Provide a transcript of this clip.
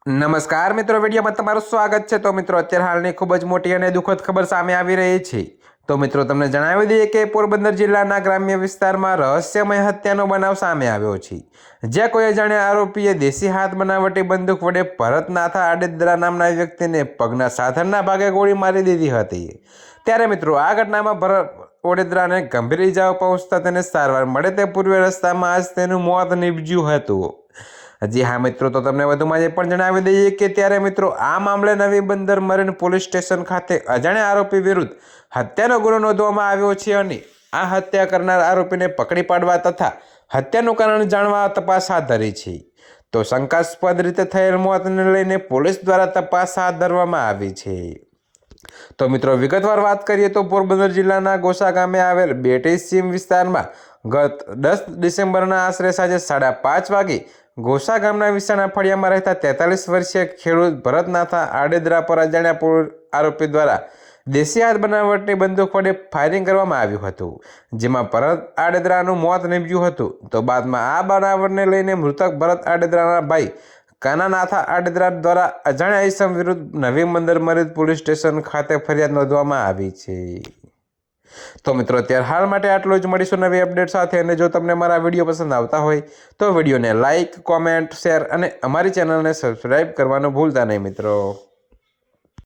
નમસ્કાર મિત્રો, વિડીયોમાં તમારું સ્વાગત છે। તો મિત્રો, અત્યારે હાલની ખૂબ જ મોટી અને દુઃખદ ખબર સામે આવી રહી છે। તો મિત્રો, તમને જણાવી દઈએ કે પોરબંદર જિલ્લાના ગ્રામ્ય વિસ્તારમાં રહસ્યમય હત્યાનો બનાવ સામે આવ્યો છે, જ્યાં કોઈ અજાણ્યા આરોપીએ દેશી હાથ બનાવટી બંદૂક વડે ભરત નાથા આડેદરા નામના વ્યક્તિને પગના સાધનના ભાગે ગોળી મારી દીધી હતી। ત્યારે મિત્રો, આ ઘટનામાં ભરત ઓડેદરાને ગંભીર ઇજાઓ પહોંચતા તેને સારવાર મળે તે પૂર્વે રસ્તામાં આજ તેનું મોત નીપજ્યું હતું। જી હા મિત્રો, તો તમને વધુમાં એ પણ જણાવી દઈએ કે ત્યારે મિત્રો, આ મામલે નવી બંદર મરીન પોલીસ સ્ટેશન ખાતે અજાણ્યા આરોપી વિરુદ્ધ હત્યાનો ગુનો નોંધવામાં આવ્યો છે અને આ હત્યા કરનાર આરોપીને પકડી પાડવા તથા હત્યાનું કારણ જાણવા તપાસ હાથ ધરી છે। તો શંકાસ્પદ રીતે થયેલ મોતને લઈને પોલીસ દ્વારા તપાસ હાથ ધરવામાં આવી છે। તો મિત્રો, વિગતવાર વાત કરીએ તો પોરબંદર જિલ્લાના ગોસા ગામે આવેલ બેટી સીમ વિસ્તારમાં ગત 10 ડિસેમ્બરના આશરે સાંજે 5:30 વાગે ગોસા ગામના વિસાણા ફળિયામાં રહેતા 43 વર્ષીય ખેડૂત ભરત નાથા આડેદરા પર અજાણ્યા આરોપી દ્વારા દેશી હાથ બનાવટની બંદૂક વડે ફાયરિંગ કરવામાં આવ્યું હતું, જેમાં ભરત આડેદરાનું મોત નીપજ્યું હતું। તો બાદમાં આ બનાવને લઈને મૃતક ભરત આડેદરાના ભાઈ કાનાનાથા આડેદરા દ્વારા અજાણ્યા ઈસમ વિરુદ્ધ નવી બંદર મરીન પોલીસ સ્ટેશન ખાતે ફરિયાદ નોંધવામાં આવી છે। તો મિત્રો, અત્યારે હાલ માટે આટલું જ। મળીશું નવી અપડેટ સાથે। અને જો તમને મારા વિડીયો પસંદ આવતા હોય તો વિડીયોને લાઇક, કોમેન્ટ, શેર અને અમારી ચેનલને સબસ્ક્રાઈબ કરવાનું ભૂલતા નહીં મિત્રો।